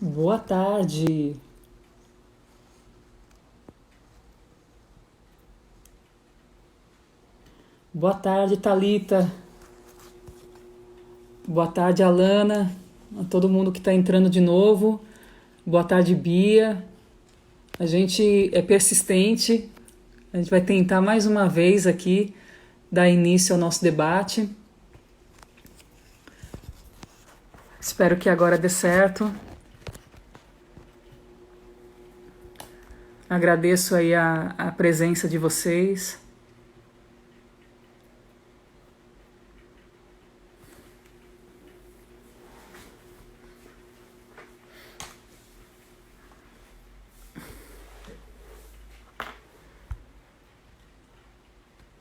Boa tarde. Boa tarde, Thalita. Boa tarde, Alana. A todo mundo que está entrando de novo. Boa tarde, Bia. A gente é persistente. A gente vai tentar mais uma vez aqui dar início ao nosso debate. Espero que agora dê certo. Agradeço aí a presença de vocês.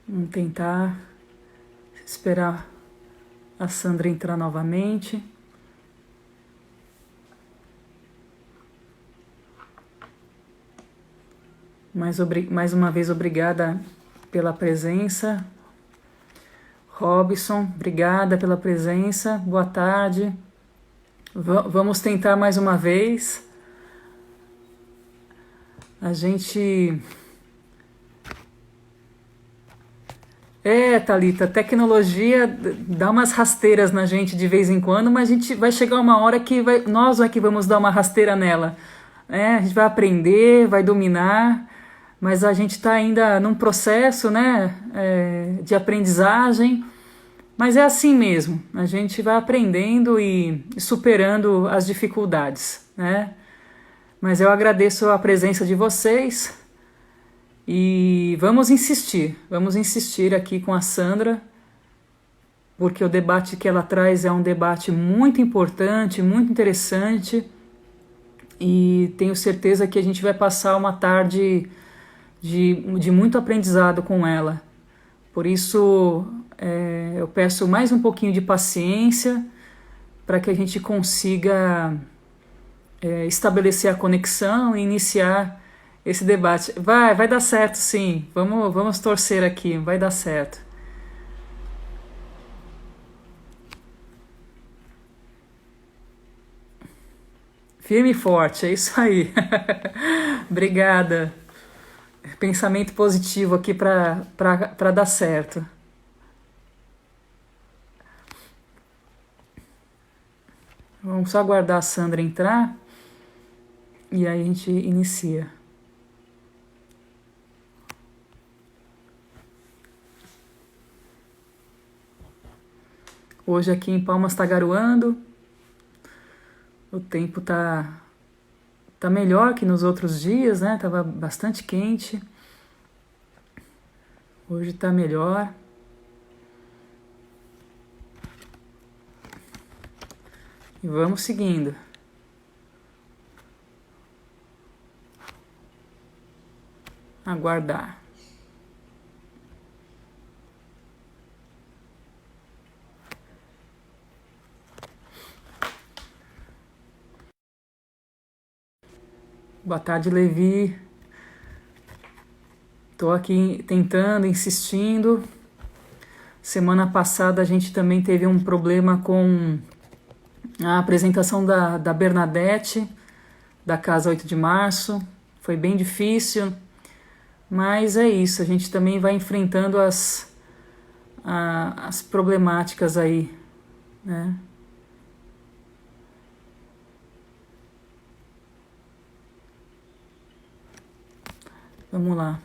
Vamos tentar esperar a Sandra entrar novamente. Mais uma vez, obrigada pela presença. Robson, obrigada pela presença. Boa tarde. Vamos tentar mais uma vez. A gente... Thalita, a tecnologia dá umas rasteiras na gente de vez em quando, mas a gente vai chegar uma hora que nós é que vamos dar uma rasteira nela. A gente vai aprender, vai dominar, mas a gente está ainda num processo, né, de aprendizagem. Mas é assim mesmo, a gente vai aprendendo e superando as dificuldades, né? Mas eu agradeço a presença de vocês e vamos insistir aqui com a Sandra, porque o debate que ela traz é um debate muito importante, muito interessante, e tenho certeza que a gente vai passar uma tarde de muito aprendizado com ela. Por isso, eu peço mais um pouquinho de paciência para que a gente consiga estabelecer a conexão e iniciar esse debate. Vai dar certo, sim. Vamos torcer aqui, vai dar certo. Firme e forte, é isso aí. Obrigada. Pensamento positivo aqui para dar certo. Vamos só aguardar a Sandra entrar e aí a gente inicia. Hoje aqui em Palmas está garoando, o tempo tá melhor que nos outros dias, né? Tava bastante quente. Hoje tá melhor. E vamos seguindo. Aguardar. Boa tarde, Levi. Tô aqui tentando, insistindo. Semana passada a gente também teve um problema com a apresentação da Bernadette, da Casa 8 de Março. Foi bem difícil, mas é isso. A gente também vai enfrentando as problemáticas aí, né? Vamos lá.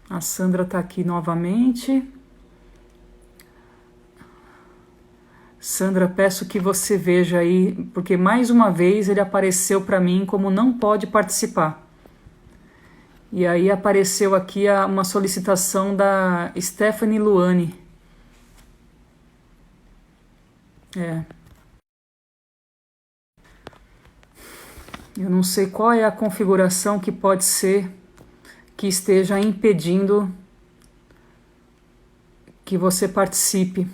A Sandra está aqui novamente. Sandra, peço que você veja aí, porque mais uma vez ele apareceu para mim como não pode participar. E aí apareceu aqui uma solicitação da Stephanie Luane. Eu não sei qual é a configuração que pode ser que esteja impedindo que você participe.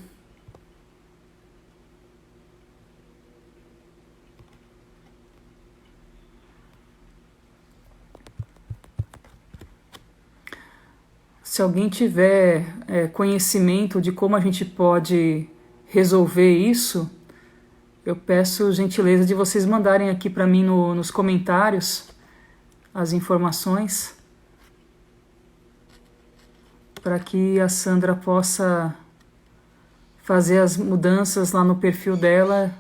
se alguém tiver conhecimento de como a gente pode resolver isso, eu peço gentileza de vocês mandarem aqui para mim nos comentários as informações, para que a Sandra possa fazer as mudanças lá no perfil dela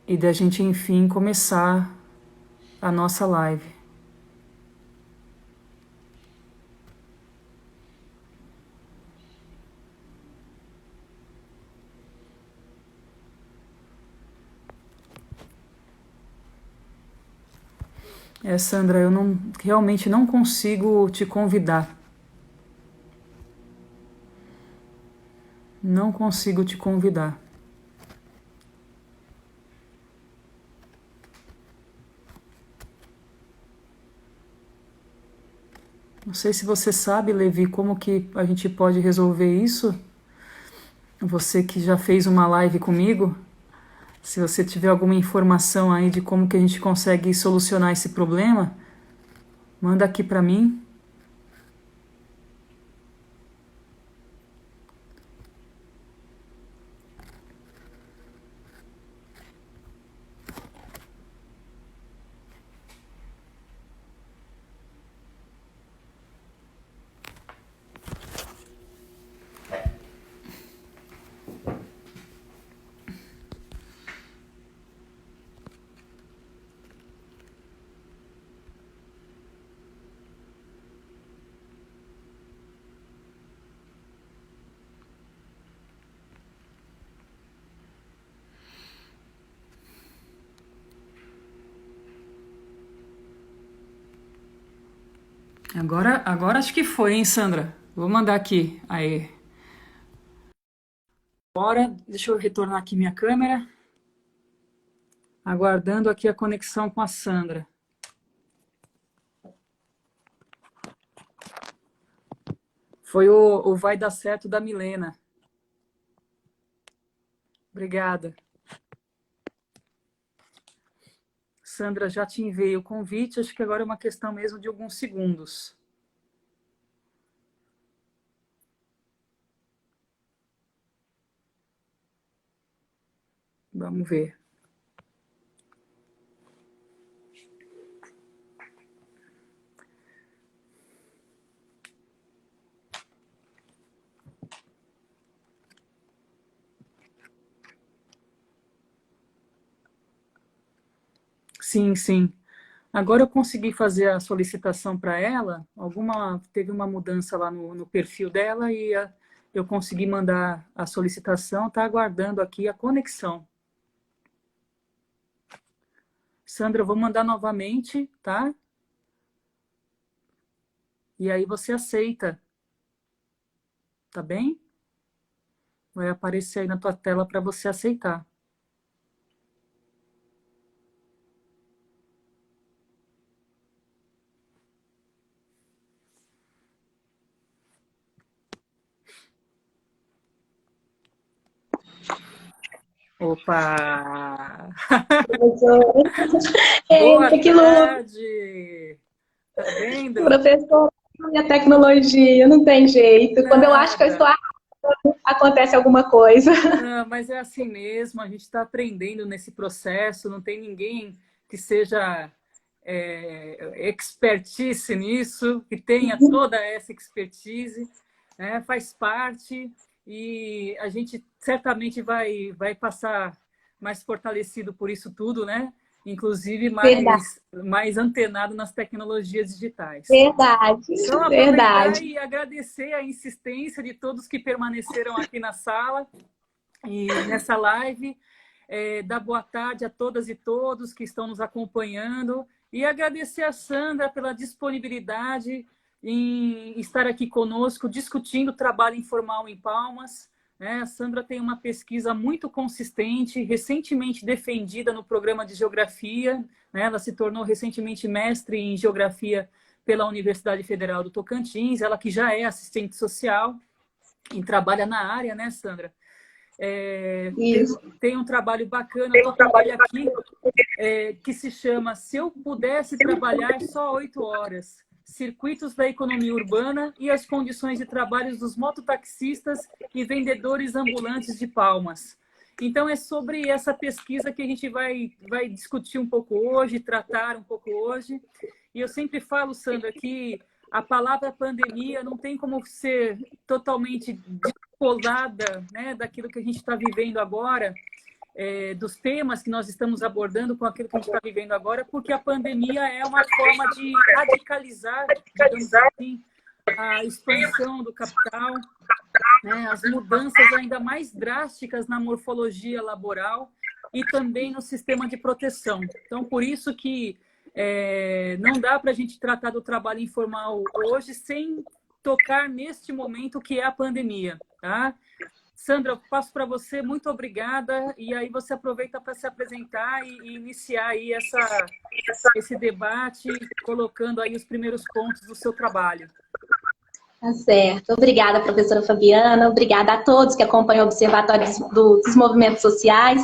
e da gente, enfim, começar a nossa live. Sandra, eu realmente não consigo te convidar. Não consigo te convidar. Não sei se você sabe, Levi, como que a gente pode resolver isso. Você que já fez uma live comigo, se você tiver alguma informação aí de como que a gente consegue solucionar esse problema, manda aqui para mim. Agora acho que foi, hein, Sandra? Vou mandar aqui. Aí. Agora, deixa eu retornar aqui minha câmera. Aguardando aqui a conexão com a Sandra. Foi o Vai Dar Certo da Milena. Obrigada. Sandra, já te enviei o convite, acho que agora é uma questão mesmo de alguns segundos. Vamos ver. Sim, sim. Agora eu consegui fazer a solicitação para ela, teve uma mudança lá no perfil dela e eu consegui mandar a solicitação, está aguardando aqui a conexão. Sandra, eu vou mandar novamente, tá? E aí você aceita, tá bem? Vai aparecer aí na tua tela para você aceitar. Opa! Boa Eita, que louco! tarde! Tá vendo? Professor, minha tecnologia, não tem jeito. Quando eu acho que eu estou Nada. errado, acontece alguma coisa. Não, mas é assim mesmo, a gente está aprendendo nesse processo, não tem ninguém que seja expertise nisso, que tenha toda essa expertise, né? Faz parte e a gente certamente vai passar mais fortalecido por isso tudo, né? Inclusive Verdade, mais antenado nas tecnologias digitais. verdade, Então, aproveitar verdade. e agradecer a insistência de todos que permaneceram aqui na sala e nessa live, dar boa tarde a todas e todos que estão nos acompanhando e agradecer a Sandra pela disponibilidade em estar aqui conosco, discutindo o trabalho informal em Palmas. A Sandra tem uma pesquisa muito consistente, recentemente defendida no programa de Geografia, né? Ela se tornou recentemente mestre em Geografia pela Universidade Federal do Tocantins, ela que já é assistente social e trabalha na área, né, Sandra? Isso. Tem um trabalho bacana, eu estou com ele aqui, que se chama Se Eu Pudesse Trabalhar Só 8 Horas, Circuitos da Economia Urbana e as Condições de Trabalho dos Mototaxistas e Vendedores Ambulantes de Palmas. Então, é sobre essa pesquisa que a gente vai discutir um pouco hoje, tratar um pouco hoje. E eu sempre falo, Sandra, que a palavra pandemia não tem como ser totalmente descolada, né, daquilo que a gente está vivendo agora, dos temas que nós estamos abordando com aquilo que a gente está vivendo agora, porque a pandemia é uma forma de radicalizar, digamos assim, a expansão do capital, né, as mudanças ainda mais drásticas na morfologia laboral e também no sistema de proteção. Então, por isso que não dá para a gente tratar do trabalho informal hoje sem tocar neste momento que é a pandemia, tá? Sandra, eu passo para você, muito obrigada, e aí você aproveita para se apresentar e iniciar aí esse debate, colocando aí os primeiros pontos do seu trabalho. Tá certo. Obrigada, professora Fabiana. Obrigada a todos que acompanham o Observatório dos Movimentos Sociais.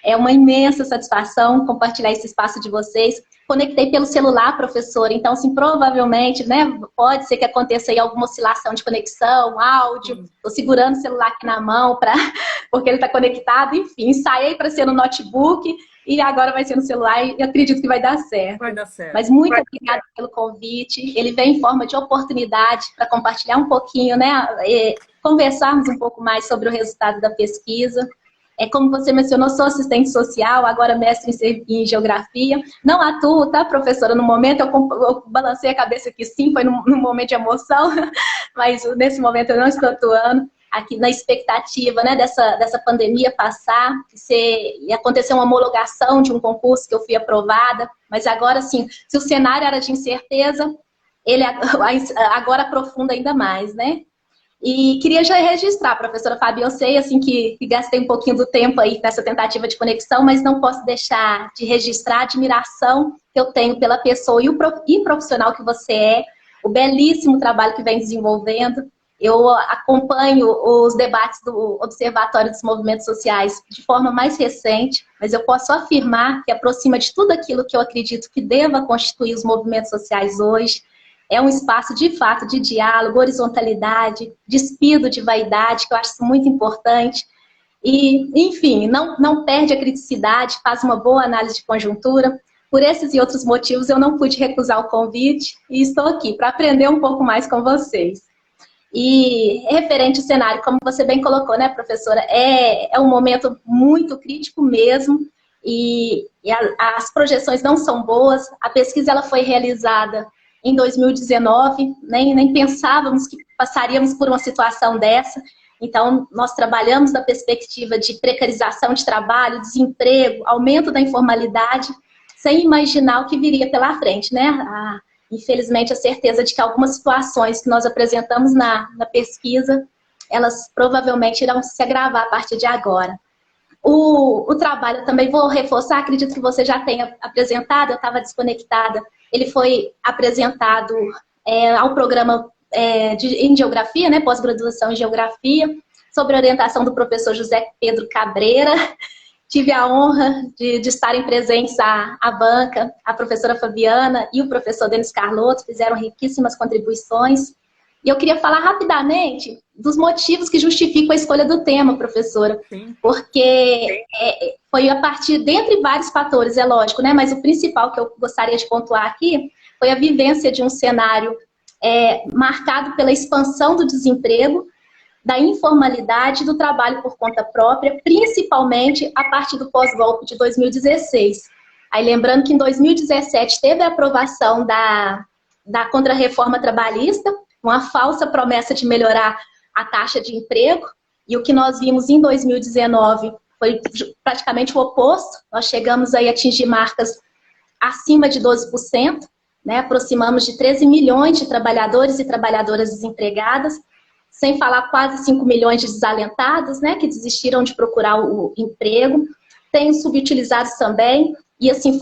É uma imensa satisfação compartilhar esse espaço de vocês. Conectei pelo celular, professora, então, assim, provavelmente, né, pode ser que aconteça aí alguma oscilação de conexão, áudio. Estou segurando o celular aqui na mão, porque ele está conectado. Enfim, ensaiei para ser no notebook e agora vai ser no celular e acredito que vai dar certo. Vai dar certo. Mas muito obrigada pelo convite. Ele vem em forma de oportunidade para compartilhar um pouquinho, né, conversarmos um pouco mais sobre o resultado da pesquisa. Como você mencionou, sou assistente social, agora mestre em geografia. Não atuo, tá, professora? No momento, eu balancei a cabeça aqui, sim, foi num momento de emoção, mas nesse momento eu não estou atuando. Aqui na expectativa, né, dessa pandemia passar e acontecer uma homologação de um concurso que eu fui aprovada, mas agora sim, se o cenário era de incerteza, ele agora aprofunda ainda mais, né? E queria já registrar, professora Fabi, eu sei assim, que gastei um pouquinho do tempo aí nessa tentativa de conexão, mas não posso deixar de registrar a admiração que eu tenho pela pessoa e profissional que você é, o belíssimo trabalho que vem desenvolvendo. Eu acompanho os debates do Observatório dos Movimentos Sociais de forma mais recente, mas eu posso afirmar que aproxima de tudo aquilo que eu acredito que deva constituir os movimentos sociais hoje. É um espaço, de fato, de diálogo, horizontalidade, despido de vaidade, que eu acho muito importante. E, enfim, não perde a criticidade, faz uma boa análise de conjuntura. Por esses e outros motivos, eu não pude recusar o convite e estou aqui para aprender um pouco mais com vocês. E referente ao cenário, como você bem colocou, né, professora, é um momento muito crítico mesmo, e as projeções não são boas. A pesquisa ela foi realizada em 2019, nem pensávamos que passaríamos por uma situação dessa. Então, nós trabalhamos na perspectiva de precarização de trabalho, desemprego, aumento da informalidade, sem imaginar o que viria pela frente, né? Infelizmente, a certeza de que algumas situações que nós apresentamos na pesquisa, elas provavelmente irão se agravar a partir de agora. O trabalho, também vou reforçar, acredito que você já tenha apresentado, eu estava desconectada. Ele foi apresentado ao programa em Geografia, né, pós-graduação em Geografia, sob a orientação do professor José Pedro Cabreira. Tive a honra de estarem presentes a banca, a professora Fabiana e o professor Denis Carlotto, fizeram riquíssimas contribuições. E eu queria falar rapidamente dos motivos que justificam a escolha do tema, professora. Sim. Porque foi a partir, dentre vários fatores, é lógico, né? Mas o principal que eu gostaria de pontuar aqui foi a vivência de um cenário marcado pela expansão do desemprego, da informalidade e do trabalho por conta própria, principalmente a partir do pós-golpe de 2016. Aí lembrando que em 2017 teve a aprovação da Contra-Reforma Trabalhista, uma falsa promessa de melhorar a taxa de emprego, e o que nós vimos em 2019 foi praticamente o oposto. Nós chegamos aí a atingir marcas acima de 12%, né? Aproximamos de 13 milhões de trabalhadores e trabalhadoras desempregadas, sem falar quase 5 milhões de desalentados, né, que desistiram de procurar o emprego. Tem os subutilizados também, e assim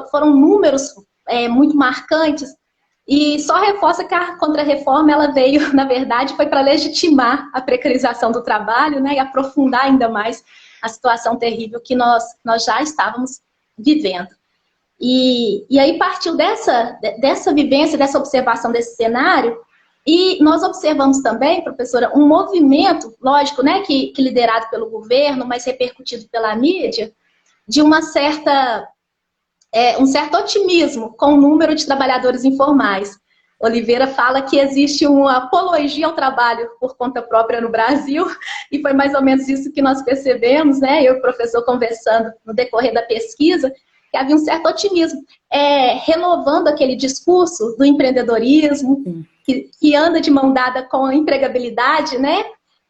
foram números muito marcantes, E só reforça que a contrarreforma ela veio, na verdade, foi para legitimar a precarização do trabalho, né, e aprofundar ainda mais a situação terrível que nós já estávamos vivendo. E aí partiu dessa vivência, dessa observação desse cenário, e nós observamos também, professora, um movimento, lógico, né, que liderado pelo governo, mas repercutido pela mídia, de um certo otimismo com o número de trabalhadores informais. Oliveira fala que existe uma apologia ao trabalho por conta própria no Brasil, e foi mais ou menos isso que nós percebemos, né? Eu e o professor conversando no decorrer da pesquisa, que havia um certo otimismo, renovando aquele discurso do empreendedorismo, que anda de mão dada com a empregabilidade, né?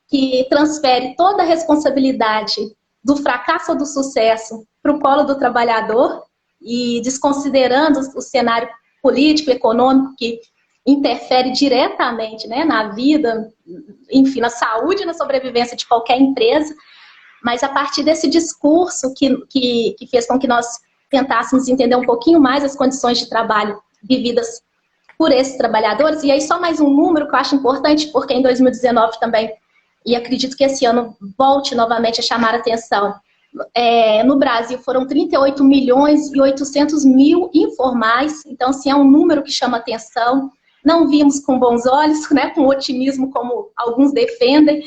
Que transfere toda a responsabilidade do fracasso ou do sucesso para o colo do trabalhador, e desconsiderando o cenário político, econômico, que interfere diretamente, né, na vida, enfim, na saúde e na sobrevivência de qualquer empresa, mas a partir desse discurso que fez com que nós tentássemos entender um pouquinho mais as condições de trabalho vividas por esses trabalhadores. E aí só mais um número que eu acho importante, porque em 2019 também, e acredito que esse ano volte novamente a chamar a atenção, no Brasil foram 38 milhões e 800 mil informais, então assim, é um número que chama atenção. Não vimos com bons olhos, né, com otimismo como alguns defendem,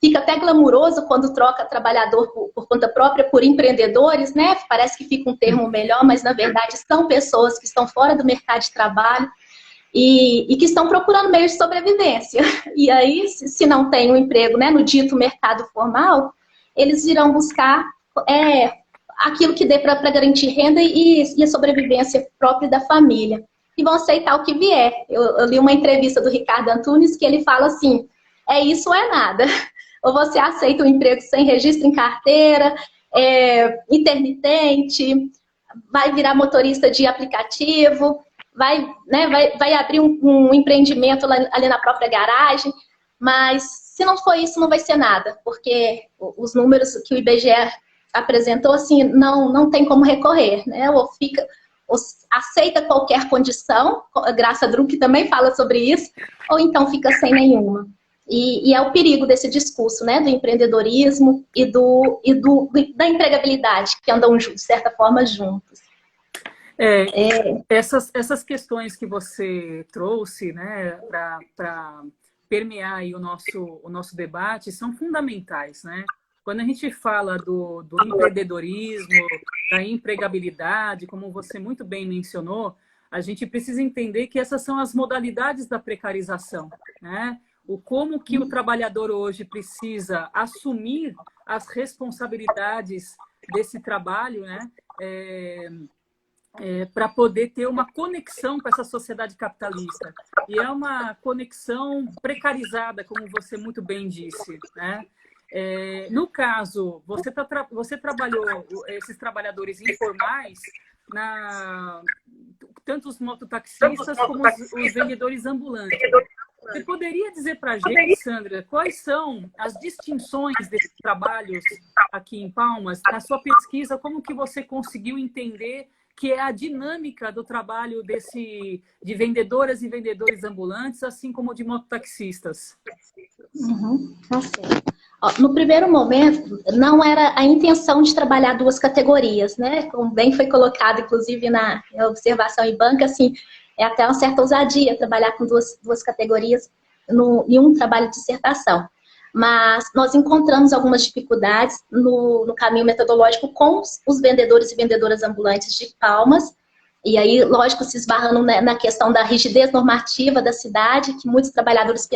fica até glamuroso quando troca trabalhador por conta própria por empreendedores, né, parece que fica um termo melhor, mas na verdade são pessoas que estão fora do mercado de trabalho e que estão procurando meios de sobrevivência. E aí, se não tem um emprego, né, no dito mercado formal, eles irão buscar aquilo que dê para garantir renda e a sobrevivência própria da família. E vão aceitar o que vier. Eu li uma entrevista do Ricardo Antunes que ele fala assim, é isso ou é nada. Ou você aceita um emprego sem registro em carteira, intermitente, vai virar motorista de aplicativo, vai abrir um empreendimento ali na própria garagem, mas se não for isso, não vai ser nada, porque os números que o IBGE apresentou, assim, não tem como recorrer, né? Ou aceita qualquer condição, a Graça Druck também fala sobre isso, ou então fica sem nenhuma. E é o perigo desse discurso, né? Do empreendedorismo e da empregabilidade, que andam, de certa forma, juntos. Essas questões que você trouxe, né, para permear aí o nosso debate são fundamentais, né? Quando a gente fala do empreendedorismo, da empregabilidade, como você muito bem mencionou, a gente precisa entender que essas são as modalidades da precarização, né? Como que o trabalhador hoje precisa assumir as responsabilidades desse trabalho, né? Para poder ter uma conexão com essa sociedade capitalista. E é uma conexão precarizada, como você muito bem disse, né? No caso, você trabalhou esses trabalhadores informais, tanto os mototaxistas como os vendedores ambulantes. Você poderia dizer para a gente, Sandra, quais são as distinções desses trabalhos aqui em Palmas? Na sua pesquisa, como que você conseguiu entender que é a dinâmica do trabalho de vendedoras e vendedores ambulantes, assim como de mototaxistas? Tá certo. No primeiro momento, não era a intenção de trabalhar duas categorias, né? Como bem foi colocado, inclusive, na observação em banca, assim, é até uma certa ousadia trabalhar com duas categorias em um trabalho de dissertação. Mas nós encontramos algumas dificuldades no caminho metodológico com os vendedores e vendedoras ambulantes de Palmas, e aí, lógico, se esbarrando na questão da rigidez normativa da cidade, que muitos trabalhadores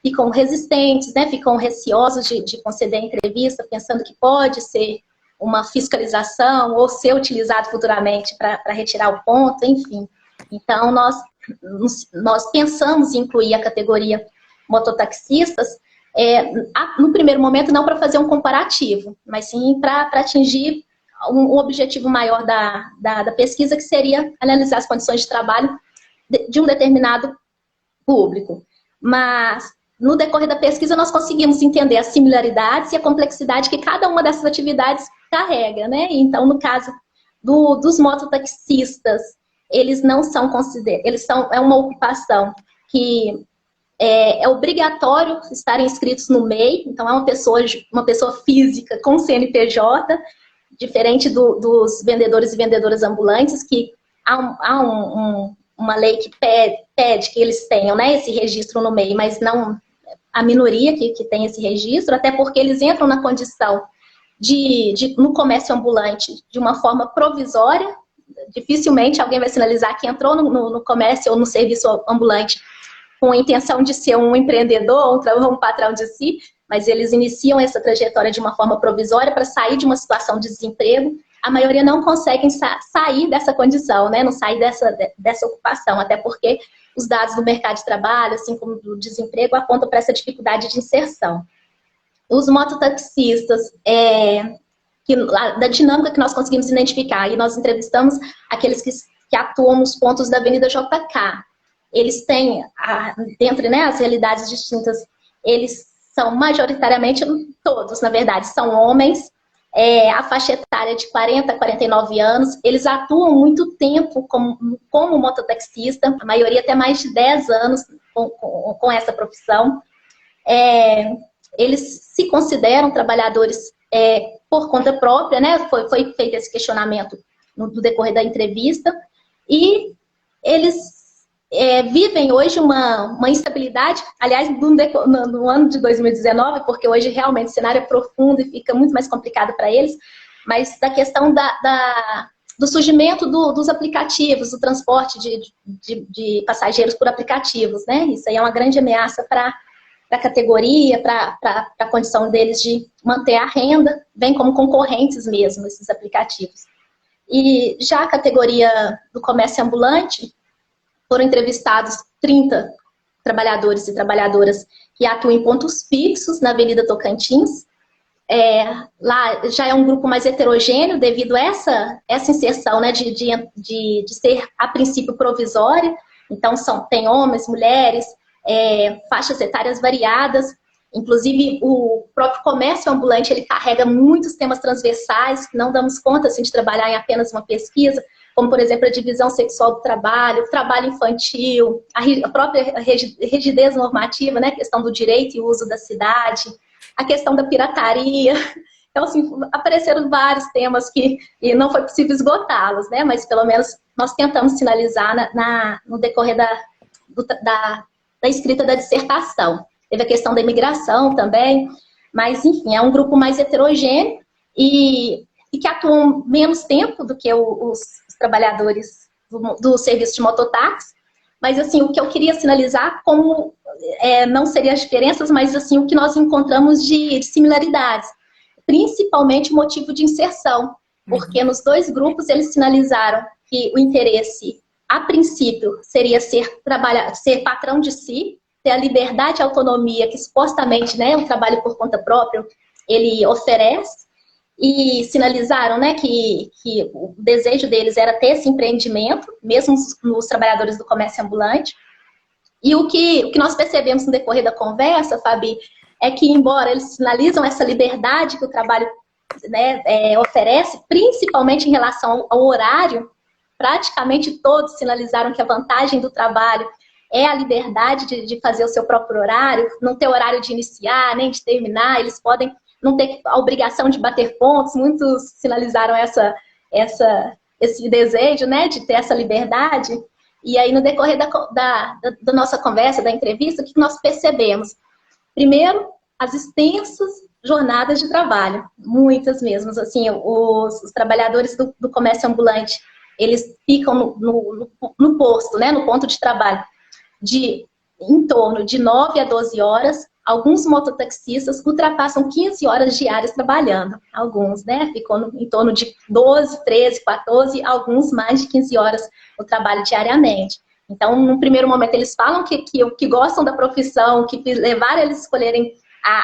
ficam resistentes, né, ficam receosos de conceder entrevista, pensando que pode ser uma fiscalização ou ser utilizado futuramente para retirar o ponto, enfim. Então, nós pensamos em incluir a categoria mototaxistas, no primeiro momento, não para fazer um comparativo, mas sim para atingir um objetivo maior da pesquisa, que seria analisar as condições de trabalho de um determinado público. Mas, no decorrer da pesquisa, nós conseguimos entender as similaridades e a complexidade que cada uma dessas atividades carrega, né? Então, no caso dos mototaxistas, eles não são considerados, é uma ocupação que é obrigatório estarem inscritos no MEI, então é uma pessoa física com CNPJ, diferente dos vendedores e vendedoras ambulantes, que há uma lei que pede que eles tenham, né, esse registro no MEI, mas não a minoria que tem esse registro, até porque eles entram na condição no comércio ambulante de uma forma provisória. Dificilmente alguém vai sinalizar que entrou no comércio ou no serviço ambulante com a intenção de ser um empreendedor, um patrão de si, mas eles iniciam essa trajetória de uma forma provisória para sair de uma situação de desemprego. A maioria não consegue sair dessa condição, né? Não sair dessa ocupação, até porque os dados do mercado de trabalho, assim como do desemprego, apontam para essa dificuldade de inserção. Os mototaxistas, da dinâmica que nós conseguimos identificar, e nós entrevistamos aqueles que atuam nos pontos da Avenida JK. Eles têm, dentre, né, as realidades distintas, eles são majoritariamente, todos, na verdade, são homens, a faixa etária de 40 a 49 anos, eles atuam muito tempo como mototaxista, a maioria até mais de 10 anos com essa profissão. Eles se consideram trabalhadores por conta própria, né? Foi feito esse questionamento no decorrer da entrevista, e eles vivem hoje uma instabilidade, aliás, no ano de 2019, porque hoje realmente o cenário é profundo e fica muito mais complicado para eles, mas da questão do surgimento dos aplicativos, do transporte de passageiros por aplicativos, né? Isso aí é uma grande ameaça para a categoria, para a condição deles de manter a renda, bem como concorrentes mesmo, esses aplicativos. E já a categoria do comércio ambulante, foram entrevistados 30 trabalhadores e trabalhadoras que atuam em pontos fixos na Avenida Tocantins. Lá já é um grupo mais heterogêneo devido a essa inserção, né, de ser, a princípio, provisória. Então, tem homens, mulheres, faixas etárias variadas. Inclusive, o próprio comércio ambulante, ele carrega muitos temas transversais que não damos conta assim, de trabalhar em apenas uma pesquisa, como, por exemplo, a divisão sexual do trabalho, o trabalho infantil, a própria rigidez normativa, né, a questão do direito e uso da cidade, a questão da pirataria. Então, assim, apareceram vários temas que não foi possível esgotá-los, né, mas pelo menos nós tentamos sinalizar no decorrer da escrita da dissertação. Teve a questão da imigração também, mas, enfim, é um grupo mais heterogêneo e que atuam menos tempo do que os trabalhadores do serviço de mototáxi. Mas, assim, o que eu queria sinalizar, como não seriam as diferenças, mas, assim, o que nós encontramos de similaridades, principalmente o motivo de inserção, porque nos dois grupos eles sinalizaram que o interesse, a princípio, seria ser patrão de si, ter a liberdade e autonomia que supostamente, né, o trabalho por conta própria ele oferece, e sinalizaram, né, que o desejo deles era ter esse empreendimento, mesmo nos trabalhadores do comércio ambulante. E o que nós percebemos no decorrer da conversa, Fabi, é que, embora eles sinalizam essa liberdade que o trabalho, né, oferece, principalmente em relação ao horário, praticamente todos sinalizaram que a vantagem do trabalho é a liberdade de fazer o seu próprio horário, não ter horário de iniciar, nem de terminar, eles podem não ter a obrigação de bater pontos. Muitos sinalizaram esse desejo, né, de ter essa liberdade. E aí, no decorrer da nossa conversa, da entrevista, o que nós percebemos? Primeiro, as extensas jornadas de trabalho, muitas mesmo. Assim, os trabalhadores do comércio ambulante, eles ficam no posto, né, no ponto de trabalho, em torno de 9 a 12 horas, alguns mototaxistas ultrapassam 15 horas diárias trabalhando. Alguns, né, ficam em torno de 12, 13, 14, alguns mais de 15 horas no trabalho diariamente. Então, no primeiro momento, eles falam que gostam da profissão, que levaram eles a escolherem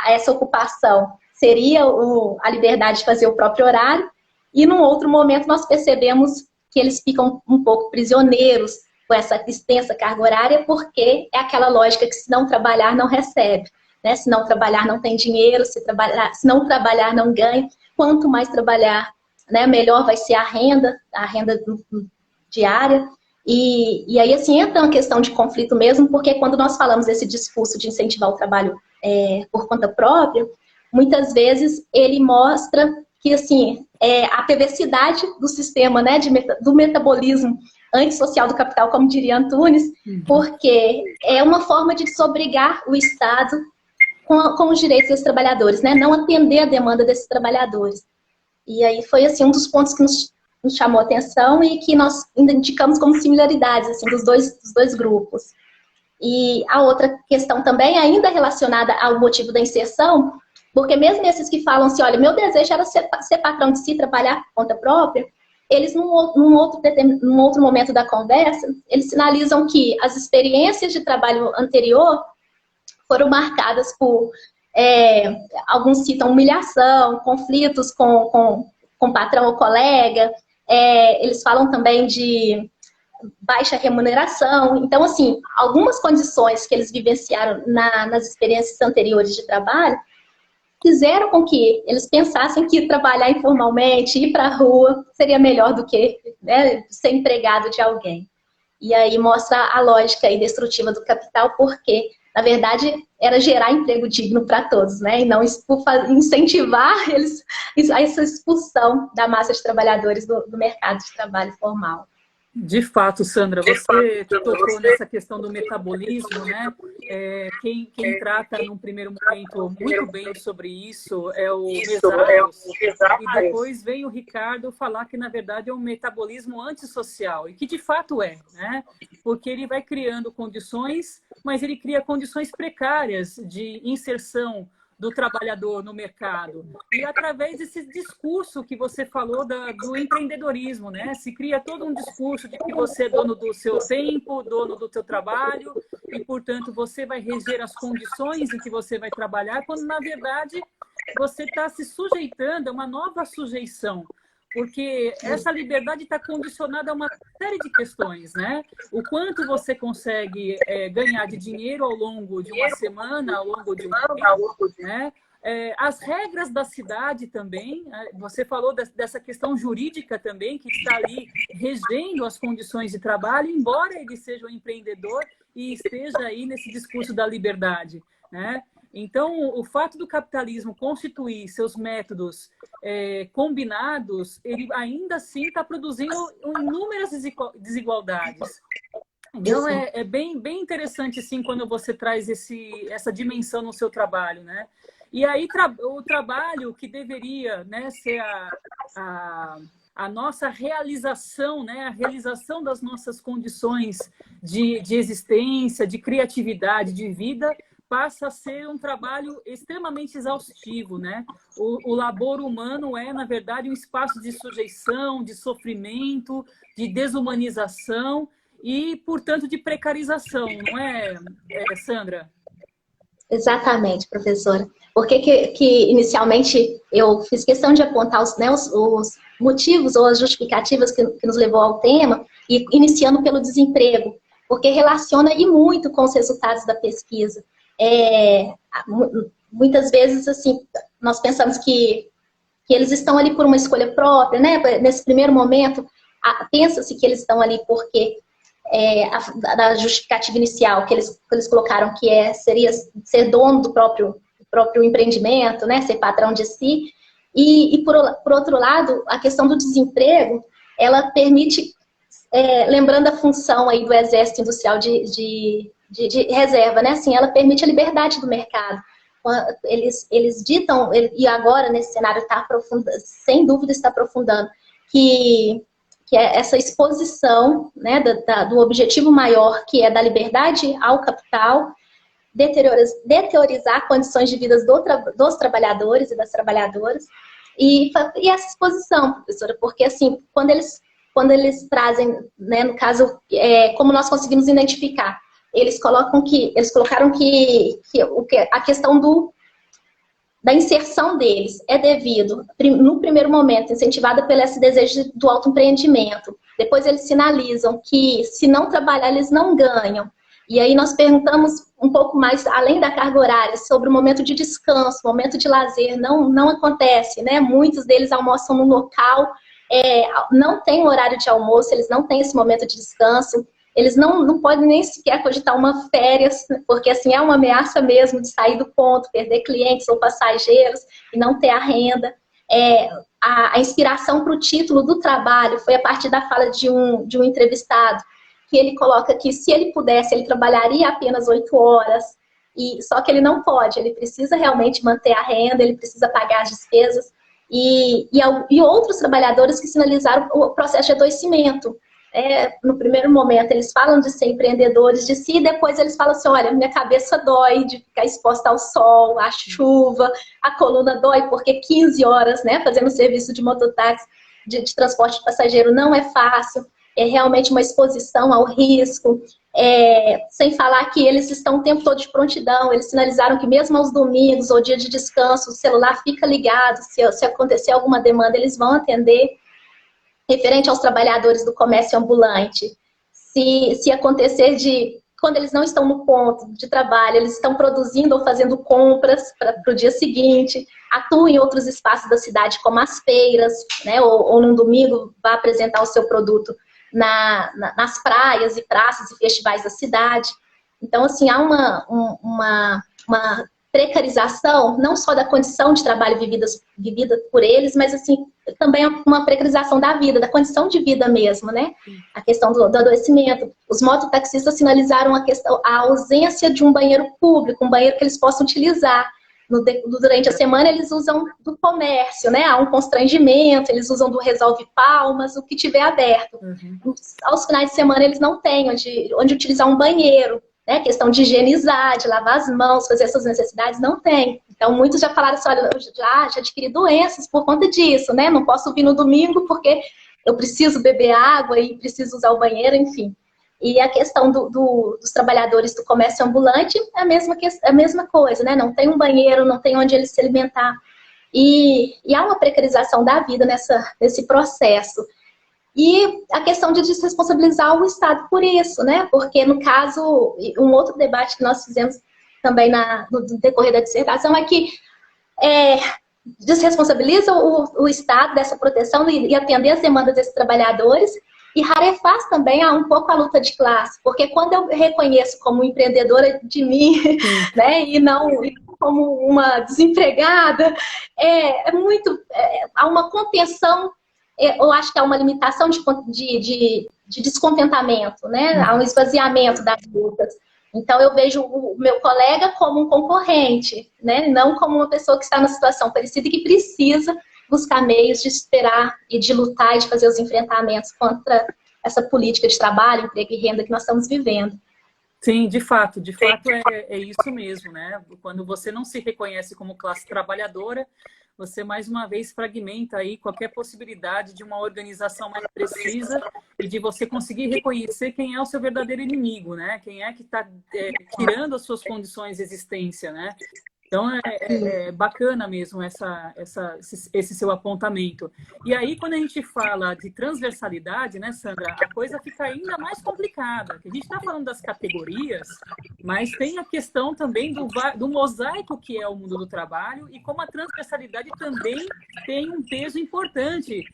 essa ocupação seria a liberdade de fazer o próprio horário, e num outro momento nós percebemos que eles ficam um pouco prisioneiros com essa extensa carga horária, porque é aquela lógica que se não trabalhar, não recebe. Né? Se não trabalhar, não tem dinheiro, se não trabalhar, não ganha. Quanto mais trabalhar, né, melhor vai ser a renda diária. E aí, assim, entra uma questão de conflito mesmo, porque quando nós falamos desse discurso de incentivar o trabalho por conta própria, muitas vezes ele mostra que, assim, a perversidade do sistema, né, do metabolismo antissocial do capital, como diria Antunes, porque é uma forma de desobrigar o Estado com os direitos dos trabalhadores, né, não atender a demanda desses trabalhadores. E aí foi, assim, um dos pontos que nos chamou a atenção e que nós indicamos como similaridades, assim, dos dois grupos. E a outra questão também, ainda relacionada ao motivo da inserção, porque mesmo esses que falam assim, olha, meu desejo era ser patrão de si, trabalhar por conta própria, eles, num outro momento da conversa, eles sinalizam que as experiências de trabalho anterior foram marcadas por, alguns citam humilhação, conflitos com patrão ou colega, eles falam também de baixa remuneração. Então, assim, algumas condições que eles vivenciaram nas experiências anteriores de trabalho fizeram com que eles pensassem que trabalhar informalmente, ir para a rua, seria melhor do que, né, ser empregado de alguém. E aí mostra a lógica aí destrutiva do capital, porque, na verdade, era gerar emprego digno para todos, né? E não incentivar eles a essa expulsão da massa de trabalhadores do mercado de trabalho formal. De fato, Sandra, você tocou nessa questão do metabolismo, né? Quem trata num primeiro momento muito bem sobre isso é o Mesaros, e depois vem o Ricardo falar que, na verdade, é um metabolismo antissocial, e que de fato é, né? Porque ele vai criando condições, mas ele cria condições precárias de inserção do trabalhador no mercado. E através desse discurso que você falou do empreendedorismo, né? Se cria todo um discurso de que você é dono do seu tempo, dono do seu trabalho, e, portanto, você vai reger as condições em que você vai trabalhar, quando, na verdade, você está se sujeitando a uma nova sujeição. Porque essa liberdade está condicionada a uma série de questões, né? O quanto você consegue ganhar de dinheiro ao longo de uma semana, ao longo de um mês, né? As regras da cidade também, você falou dessa questão jurídica também, que está ali regendo as condições de trabalho, embora ele seja um empreendedor e esteja aí nesse discurso da liberdade, né? Então, o fato do capitalismo constituir seus métodos combinados, ele ainda assim está produzindo inúmeras desigualdades. Então, é bem interessante, assim, quando você traz essa dimensão no seu trabalho, né? E aí, o trabalho que deveria, né, ser a nossa realização, né? A realização das nossas condições de existência, de criatividade, de vida, passa a ser um trabalho extremamente exaustivo, né? O labor humano é, na verdade, um espaço de sujeição, de sofrimento, de desumanização e, portanto, de precarização, não é, Sandra? Exatamente, professora. Por que inicialmente eu fiz questão de apontar os motivos ou as justificativas que nos levou ao tema, e iniciando pelo desemprego, porque relaciona e muito com os resultados da pesquisa. Muitas vezes, assim, nós pensamos que eles estão ali por uma escolha própria, né? Nesse primeiro momento, pensa-se que eles estão ali porque da justificativa inicial que eles colocaram, que seria ser dono do próprio empreendimento, né? Ser patrão de si. E por outro lado, a questão do desemprego, ela permite, lembrando a função aí do exército industrial de reserva, né? Assim, ela permite a liberdade do mercado. Eles ditam, e agora nesse cenário está aprofundando, sem dúvida está aprofundando, que essa exposição, né, do objetivo maior, que é da liberdade ao capital, deteriorizar condições de vida dos trabalhadores e das trabalhadoras, e essa exposição, professora, porque assim, quando eles trazem, né, no caso, como nós conseguimos identificar, eles colocaram que a questão da inserção deles é devido, no primeiro momento, incentivada pelo esse desejo do autoempreendimento. Depois eles sinalizam que, se não trabalhar, eles não ganham. E aí nós perguntamos um pouco mais, além da carga horária, sobre o momento de descanso, momento de lazer. Não acontece, né? Muitos deles almoçam num local não têm horário de almoço, eles não têm esse momento de descanso, eles não podem nem sequer cogitar uma férias, porque assim é uma ameaça mesmo de sair do ponto, perder clientes ou passageiros e não ter a renda. A inspiração para o título do trabalho foi a partir da fala de um entrevistado, que ele coloca que se ele pudesse, ele trabalharia apenas 8 horas, só que ele não pode, ele precisa realmente manter a renda, ele precisa pagar as despesas, e outros trabalhadores que sinalizaram o processo de adoecimento. No primeiro momento eles falam de ser empreendedores de si, e depois eles falam assim, olha, minha cabeça dói de ficar exposta ao sol, à chuva, a coluna dói porque 15 horas, né, fazendo serviço de mototáxi, de transporte de passageiro não é fácil, é realmente uma exposição ao risco, sem falar que eles estão o tempo todo de prontidão, eles sinalizaram que mesmo aos domingos ou dia de descanso, o celular fica ligado, se acontecer alguma demanda eles vão atender. Referente aos trabalhadores do comércio ambulante, se acontecer quando eles não estão no ponto de trabalho, eles estão produzindo ou fazendo compras para o dia seguinte, atuam em outros espaços da cidade, como as feiras, né, ou num domingo vai apresentar o seu produto nas praias e praças e festivais da cidade. Então, assim, há uma precarização, não só da condição de trabalho vivida por eles, mas assim, também uma precarização da vida, da condição de vida mesmo, né? A questão do adoecimento. Os mototaxistas sinalizaram a ausência de um banheiro público, um banheiro que eles possam utilizar. Durante a semana eles usam do comércio, né? Há um constrangimento, eles usam do Resolve Palmas, o que tiver aberto. Aos finais de semana eles não têm onde utilizar um banheiro. Né, questão de higienizar, de lavar as mãos, fazer essas necessidades, não tem. Então, muitos já falaram assim, olha, eu já adquiri doenças por conta disso, né? Não posso vir no domingo porque eu preciso beber água e preciso usar o banheiro, enfim. E a questão dos trabalhadores do comércio ambulante é a mesma coisa, né? Não tem um banheiro, não tem onde eles se alimentar. E há uma precarização da vida nesse processo. E a questão de desresponsabilizar o Estado por isso, né? Porque, no caso, um outro debate que nós fizemos também no decorrer da dissertação é que desresponsabiliza o Estado dessa proteção e atender as demandas desses trabalhadores e rarefaz também um pouco a luta de classe, porque quando eu reconheço como empreendedora de mim, né, e não como uma desempregada, há uma contenção. Eu acho que há uma limitação de descontentamento, né? Há um esvaziamento das lutas. Então, eu vejo o meu colega como um concorrente, né? Não como uma pessoa que está numa situação parecida e que precisa buscar meios de esperar e de lutar e de fazer os enfrentamentos contra essa política de trabalho, emprego e renda que nós estamos vivendo. Sim, de fato é isso mesmo, né? Quando você não se reconhece como classe trabalhadora, você mais uma vez fragmenta aí qualquer possibilidade de uma organização mais precisa e de você conseguir reconhecer quem é o seu verdadeiro inimigo, né? Quem é que está tirando as suas condições de existência, né? Então, é bacana mesmo esse seu apontamento. E aí, quando a gente fala de transversalidade, né, Sandra, a coisa fica ainda mais complicada. A gente está falando das categorias, mas tem a questão também do mosaico que é o mundo do trabalho e como a transversalidade também tem um peso importante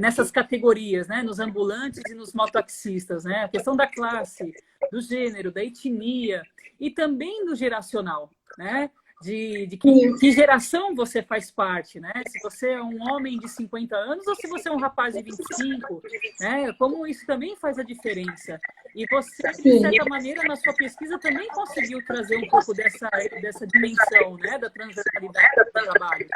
nessas categorias, né, nos ambulantes e nos mototaxistas, né? A questão da classe, do gênero, da etnia e também do geracional, né? De que geração você faz parte, né? Se você é um homem de 50 anos ou se você é um rapaz de 25, né? Como isso também faz a diferença. E você, de certa maneira, na sua pesquisa também conseguiu trazer um pouco dessa dimensão, né? Da transversalidade do trabalho.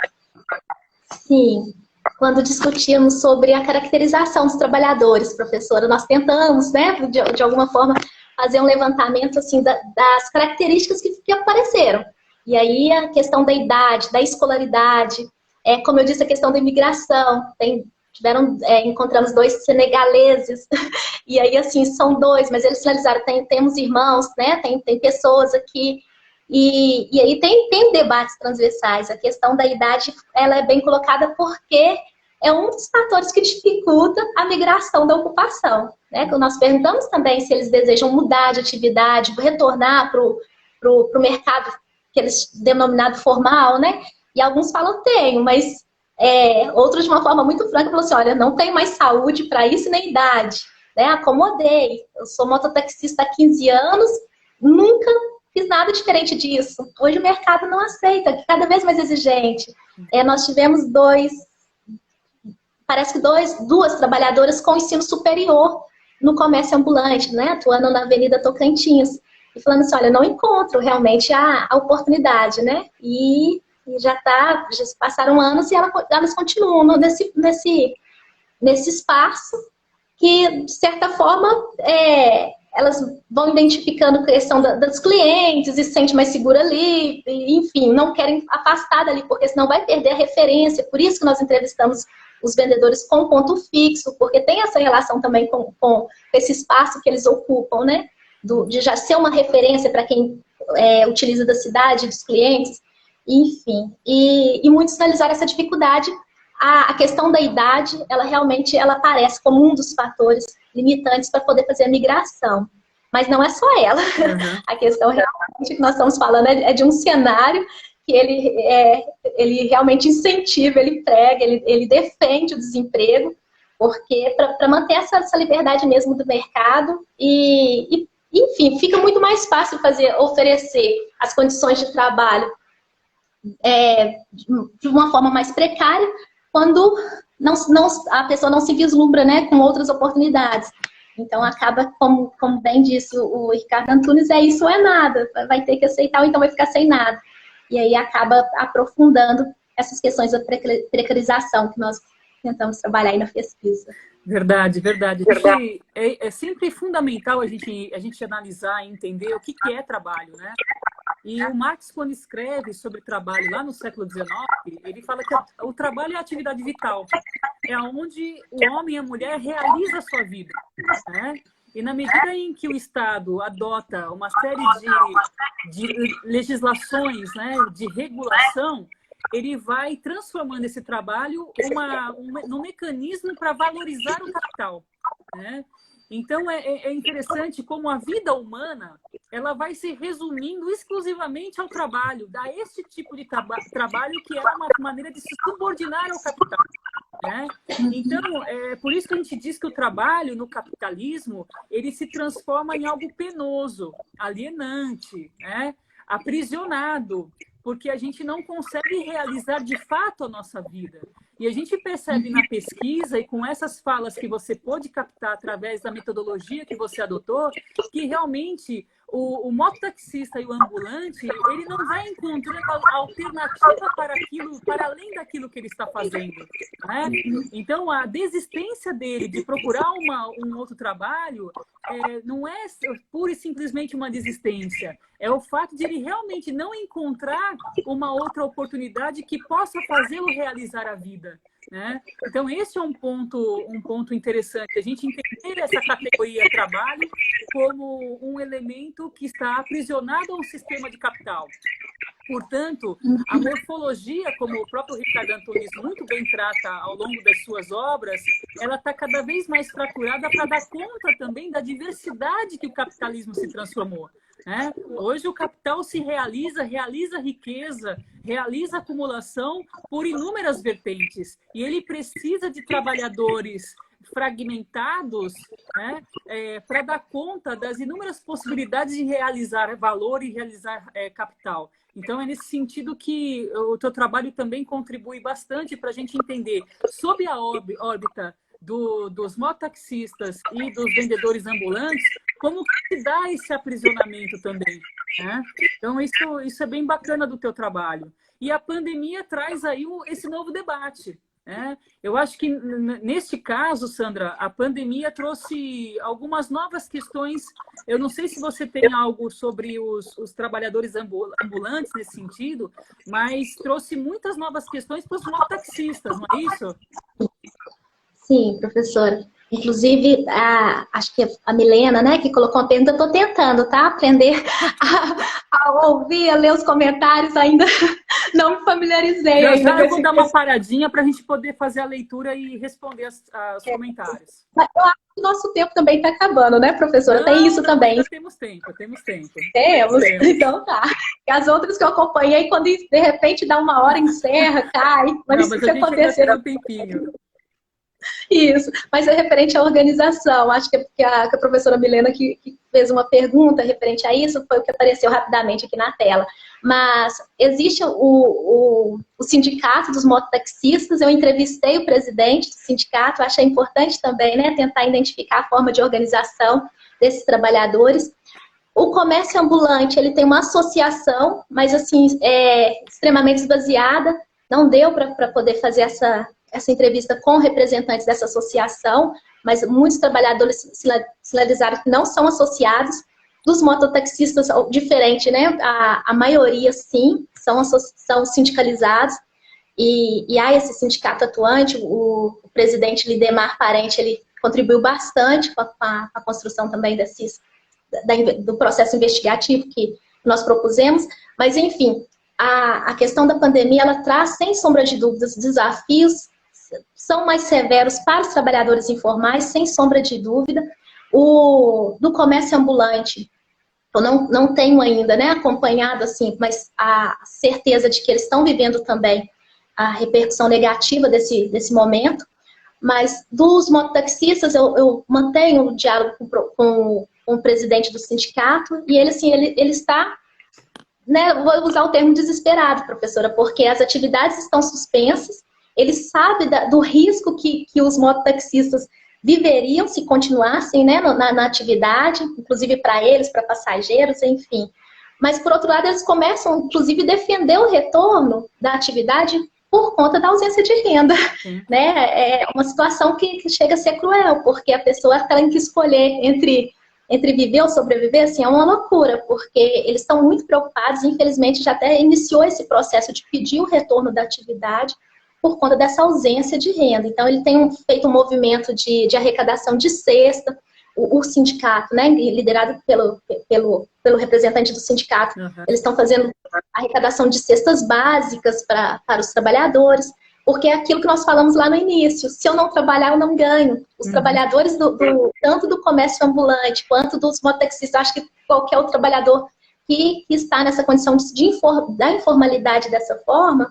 Sim. Quando discutimos sobre a caracterização dos trabalhadores, professora, nós tentamos, né, de alguma forma, fazer um levantamento assim, das características que apareceram. E aí a questão da idade, da escolaridade, como eu disse, a questão da imigração. Encontramos 2 senegaleses, e aí assim, são 2, mas eles sinalizaram, temos irmãos, né, tem pessoas aqui, e aí tem debates transversais. A questão da idade, ela é bem colocada porque é um dos fatores que dificulta a migração da ocupação, né? Quando nós perguntamos também se eles desejam mudar de atividade, retornar para o mercado que eles denominado formal, né? E alguns falam tenho, mas Outros, de uma forma muito franca, falou assim, olha, não tenho mais saúde para isso nem idade, né? Acomodei. Eu sou mototaxista há 15 anos, nunca fiz nada diferente disso. Hoje o mercado não aceita, que cada vez mais exigente. Nós tivemos parece que duas trabalhadoras com ensino superior no comércio ambulante, né? Atuando na Avenida Tocantins. E falando assim, olha, não encontro realmente a oportunidade, né? E já se passaram anos e elas continuam nesse espaço que, de certa forma, elas vão identificando a questão dos clientes e se sente mais segura ali, e, enfim, não querem afastar dali, porque senão vai perder a referência. Por isso que nós entrevistamos os vendedores com ponto fixo, porque tem essa relação também com esse espaço que eles ocupam, né? De já ser uma referência para quem utiliza da cidade, dos clientes, enfim. E muitos sinalizaram essa dificuldade. A questão da idade, ela realmente aparece como um dos fatores limitantes para poder fazer a migração. Mas não é só ela. Uhum. A questão realmente que nós estamos falando é de um cenário que ele realmente incentiva, ele prega, ele defende o desemprego, porque para manter essa liberdade mesmo do mercado e enfim, fica muito mais fácil oferecer as condições de trabalho de uma forma mais precária, quando a pessoa não se vislumbra, né, com outras oportunidades. Então, acaba, como bem disse o Ricardo Antunes, isso ou é nada, vai ter que aceitar ou então vai ficar sem nada. E aí acaba aprofundando essas questões da precarização que nós tentamos trabalhar aí na pesquisa. Verdade, verdade. É sempre fundamental a gente analisar e entender o que é trabalho, né? E o Marx, quando escreve sobre trabalho lá no século XIX, ele fala que o trabalho é a atividade vital. É onde o homem e a mulher realizam a sua vida, né? E na medida em que o Estado adota uma série de legislações, né, de regulação, ele vai transformando esse trabalho num mecanismo para valorizar o capital, né? Então, é interessante como a vida humana ela vai se resumindo exclusivamente ao trabalho, a esse tipo de trabalho que é uma maneira de se subordinar ao capital, né? Então, é por isso que a gente diz que o trabalho no capitalismo ele se transforma em algo penoso, alienante, né? Aprisionado, porque a gente não consegue realizar de fato a nossa vida. E a gente percebe na pesquisa, e com essas falas que você pôde captar através da metodologia que você adotou, que realmente o mototaxista e o ambulante, ele não vai encontrando alternativa para além daquilo que ele está fazendo, né? Então, a desistência dele de procurar um outro trabalho não é pura e simplesmente uma desistência. É o fato de ele realmente não encontrar uma outra oportunidade que possa fazê-lo realizar a vida, né? Então, esse é um ponto interessante, a gente entender essa categoria trabalho como um elemento que está aprisionado a um sistema de capital. Portanto, a morfologia, como o próprio Ricardo Antunes muito bem trata ao longo das suas obras, ela está cada vez mais fraturada para dar conta também da diversidade que o capitalismo se transformou, né? Hoje o capital se realiza riqueza, realiza acumulação por inúmeras vertentes. E ele precisa de trabalhadores fragmentados, né, para dar conta das inúmeras possibilidades de realizar valor e realizar capital. Então, é nesse sentido que o teu trabalho também contribui bastante para a gente entender, sob a órbita dos mototaxistas e dos vendedores ambulantes, como que se dá esse aprisionamento também, né? Então, isso é bem bacana do teu trabalho. E a pandemia traz aí esse novo debate, né? Eu acho que, neste caso, Sandra, a pandemia trouxe algumas novas questões. Eu não sei se você tem algo sobre os trabalhadores ambulantes nesse sentido, mas trouxe muitas novas questões para os mototaxistas, não é isso? Sim, professora. Inclusive, acho que a Milena, né, que colocou uma pergunta, eu estou tentando, tá? Aprender a ouvir, a ler os comentários, ainda não me familiarizei Já ainda já com eu vou esse. dar uma paradinha para a gente poder fazer a leitura e responder os comentários. Mas eu acho que o nosso tempo também está acabando, né, professora? Tem isso Não, também. ainda temos tempo, temos tempo. Temos, então tá. E as outras que eu acompanhei, quando de repente dá uma hora, encerra, cai. Mas Não, isso mas que a gente ainda tem aconteceu. um tempinho. Isso, mas é referente à organização. Acho que a professora Milena que fez uma pergunta referente a isso, foi o que apareceu rapidamente aqui na tela. Mas existe o sindicato dos mototaxistas, eu entrevistei o presidente do sindicato, achei importante também, né, tentar identificar a forma de organização desses trabalhadores. O comércio ambulante, ele tem uma associação, mas assim, extremamente esvaziada, não deu para poder fazer essa entrevista com representantes dessa associação, mas muitos trabalhadores sinalizaram que não são associados. Dos mototaxistas, diferente, né? A maioria, sim, são sindicalizados, e há esse sindicato atuante. O presidente Lidemar Parente, ele contribuiu bastante com a construção também do processo investigativo que nós propusemos, mas, enfim, a questão da pandemia, ela traz, sem sombra de dúvidas, desafios são mais severos para os trabalhadores informais, sem sombra de dúvida. Do comércio ambulante, eu não tenho ainda, né, acompanhado, assim, mas a certeza de que eles estão vivendo também a repercussão negativa desse momento. Mas dos mototaxistas, eu mantenho o diálogo com o presidente do sindicato, e ele, assim, ele está, né, vou usar o termo desesperado, professora, porque as atividades estão suspensas. Ele sabe do risco que os mototaxistas viveriam se continuassem, né, na atividade, inclusive para eles, para passageiros, enfim. Mas, por outro lado, eles começam, inclusive, a defender o retorno da atividade por conta da ausência de renda. Né? É uma situação que chega a ser cruel, porque a pessoa tem que escolher entre viver ou sobreviver, assim, é uma loucura, porque eles estão muito preocupados, infelizmente já até iniciou esse processo de pedir o retorno da atividade, por conta dessa ausência de renda. Então, ele tem feito um movimento de arrecadação de cesta. O sindicato, né, liderado pelo representante do sindicato, eles estão fazendo arrecadação de cestas básicas para os trabalhadores, porque é aquilo que nós falamos lá no início: se eu não trabalhar, eu não ganho. Os trabalhadores, tanto do comércio ambulante, quanto dos mototaxistas, acho que qualquer outro trabalhador que está nessa condição da informalidade dessa forma,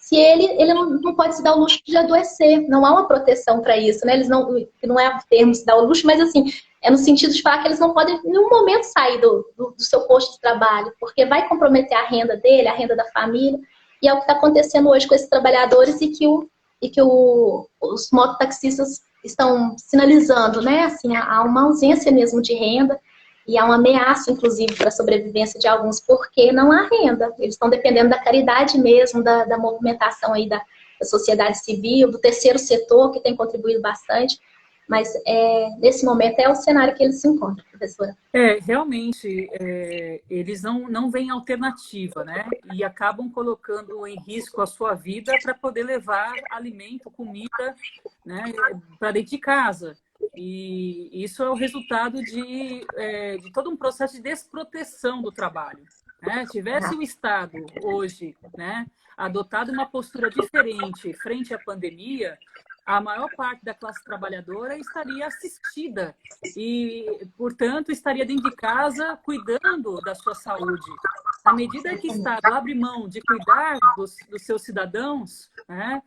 se ele não pode se dar o luxo de adoecer, não há uma proteção para isso, né? Eles não é o termo se dar o luxo, mas assim, é no sentido de falar que eles não podem, em nenhum momento, sair do seu posto de trabalho, porque vai comprometer a renda dele, a renda da família, e é o que está acontecendo hoje com esses trabalhadores e que os mototaxistas estão sinalizando, né? Assim, há uma ausência mesmo de renda, e há uma ameaça, inclusive, para a sobrevivência de alguns, porque não há renda. Eles estão dependendo da caridade mesmo, da movimentação aí da sociedade civil, do terceiro setor, que tem contribuído bastante. Mas, nesse momento, é o cenário que eles se encontram, professora. Realmente, eles não veem alternativa, né? E acabam colocando em risco a sua vida para poder levar alimento, comida, né, para dentro de casa. E isso é o resultado de todo um processo de desproteção do trabalho. Né? Tivesse o Estado hoje, né, adotado uma postura diferente frente à pandemia, a maior parte da classe trabalhadora estaria assistida e, portanto, estaria dentro de casa cuidando da sua saúde. À medida que o Estado abre mão de cuidar dos seus cidadãos, né,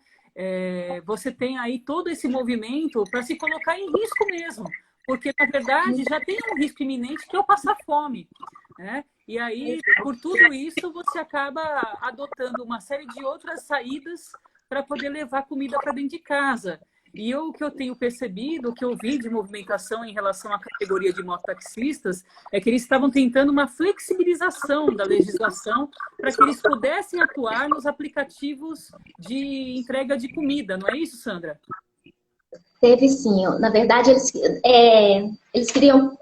você tem aí todo esse movimento para se colocar em risco mesmo, porque, na verdade, já tem um risco iminente que é o passar fome, né? E aí, por tudo isso, você acaba adotando uma série de outras saídas para poder levar comida para dentro de casa. E o que eu tenho percebido, o que eu vi de movimentação em relação à categoria de mototaxistas, é que eles estavam tentando uma flexibilização da legislação para que eles pudessem atuar nos aplicativos de entrega de comida, não é isso, Sandra? Teve sim. Na verdade, eles queriam,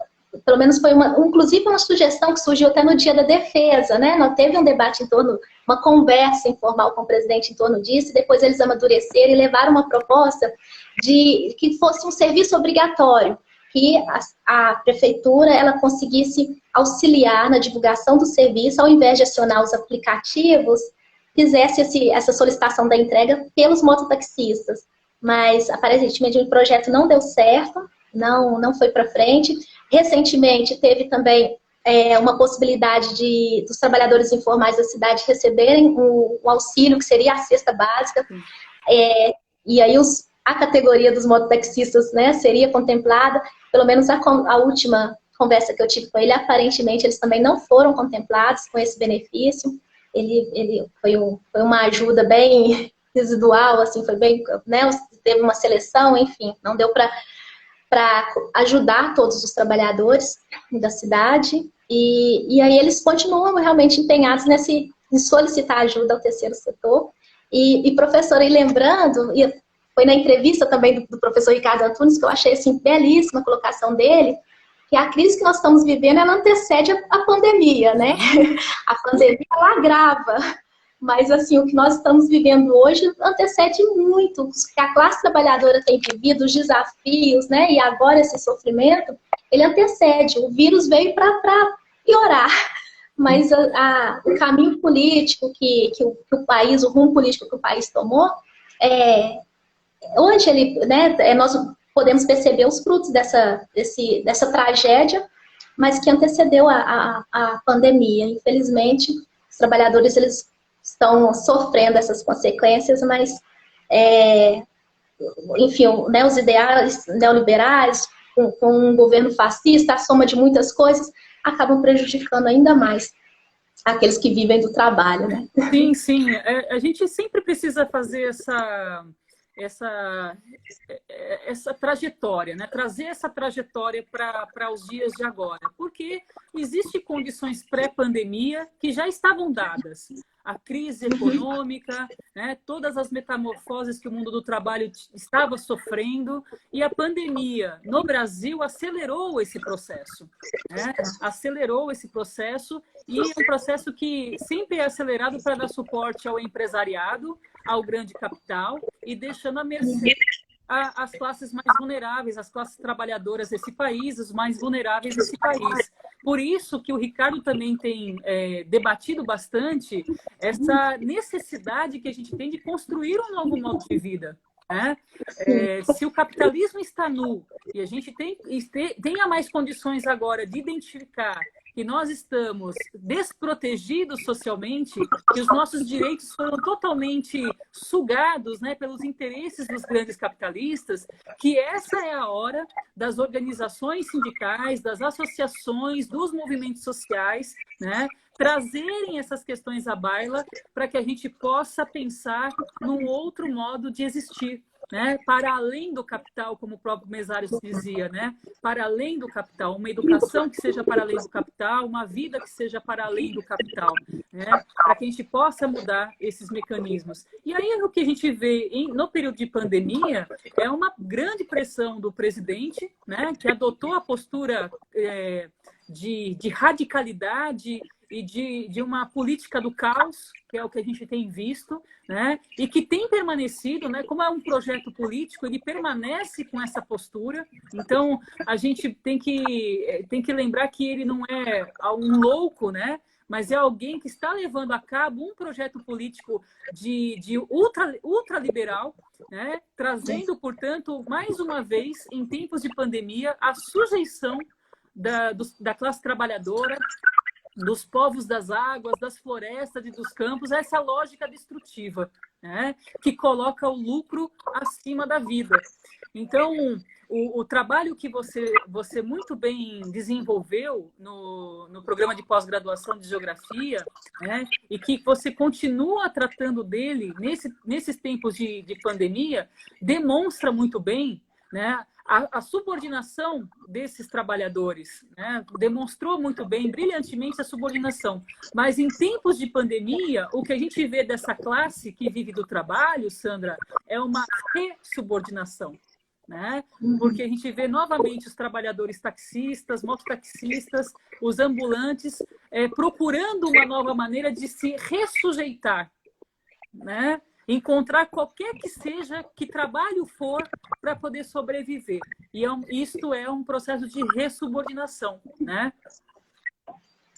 pelo menos foi inclusive uma sugestão que surgiu até no Dia da Defesa, né? Não teve um debate em torno, uma conversa informal com o presidente em torno disso, e depois eles amadureceram e levaram uma proposta de que fosse um serviço obrigatório, que a prefeitura ela conseguisse auxiliar na divulgação do serviço, ao invés de acionar os aplicativos, fizesse essa solicitação da entrega pelos mototaxistas. Mas, aparentemente, o projeto não deu certo, não foi para frente. Recentemente, teve também uma possibilidade dos trabalhadores informais da cidade receberem o auxílio, que seria a cesta básica. E aí a categoria dos mototaxistas, né, seria contemplada. Pelo menos a última conversa que eu tive com ele, aparentemente eles também não foram contemplados com esse benefício. Ele foi uma ajuda bem residual, assim, foi bem, né, teve uma seleção, enfim, não deu para ajudar todos os trabalhadores da cidade. E aí eles continuam realmente empenhados em solicitar ajuda ao terceiro setor. E professora, e lembrando, foi na entrevista também do professor Ricardo Antunes, que eu achei assim, belíssima a colocação dele, que a crise que nós estamos vivendo, ela antecede a pandemia, né? A pandemia, ela agrava, mas assim, o que nós estamos vivendo hoje antecede muito o que a classe trabalhadora tem vivido, os desafios, né? E agora esse sofrimento, ele antecede. O vírus veio para piorar, mas o caminho político que o país, o rumo político que o país tomou, hoje nós podemos perceber os frutos dessa tragédia, mas que antecedeu a pandemia. Infelizmente, os trabalhadores eles estão sofrendo essas consequências, mas, enfim, né, os ideais neoliberais, com um governo fascista, a soma de muitas coisas, acabam prejudicando ainda mais aqueles que vivem do trabalho, né? Sim, sim. A gente sempre precisa fazer essa trajetória, né? Trazer essa trajetória para os dias de agora, porque existem condições pré-pandemia que já estavam dadas. A crise econômica, né? Todas as metamorfoses que o mundo do trabalho estava sofrendo, e a pandemia no Brasil acelerou esse processo, né? Acelerou esse processo, e é um processo que sempre é acelerado para dar suporte ao empresariado, ao grande capital, e deixando à mercê as classes mais vulneráveis, as classes trabalhadoras desse país, os mais vulneráveis desse país. Por isso que o Ricardo também tem debatido bastante essa necessidade que a gente tem de construir um novo modo de vida. Se o capitalismo está nu e a gente tenha mais condições agora de identificar que nós estamos desprotegidos socialmente, que os nossos direitos foram totalmente sugados, né, pelos interesses dos grandes capitalistas, que essa é a hora das organizações sindicais, das associações, dos movimentos sociais, né, trazerem essas questões à baila para que a gente possa pensar num outro modo de existir, né? Para além do capital, como o próprio Mesários dizia, né? Para além do capital, uma educação que seja para além do capital, uma vida que seja para além do capital, né? Para que a gente possa mudar esses mecanismos. E aí o que a gente vê no período de pandemia é uma grande pressão do presidente, né? Que adotou a postura de radicalidade e de uma política do caos, que é o que a gente tem visto, né? E que tem permanecido, né? Como é um projeto político, ele permanece com essa postura. Então, a gente tem que lembrar que ele não é um louco, né? Mas é alguém que está levando a cabo um projeto político de ultraliberal, né? Trazendo, portanto, mais uma vez, em tempos de pandemia, a sujeição da classe trabalhadora, dos povos das águas, das florestas e dos campos, essa lógica destrutiva, né? Que coloca o lucro acima da vida. Então, o trabalho que você muito bem desenvolveu no programa de pós-graduação de Geografia, né? E que você continua tratando dele nesses tempos de pandemia, demonstra muito bem, né? A subordinação desses trabalhadores, né? Demonstrou muito bem, brilhantemente, a subordinação. Mas em tempos de pandemia, o que a gente vê dessa classe que vive do trabalho, Sandra, é uma ressubordinação, né? Porque a gente vê novamente os trabalhadores taxistas, mototaxistas, os ambulantes, procurando uma nova maneira de se ressujeitar, né? encontrar qualquer que seja, que trabalho for, para poder sobreviver. E isto é um processo de ressubordinação, né?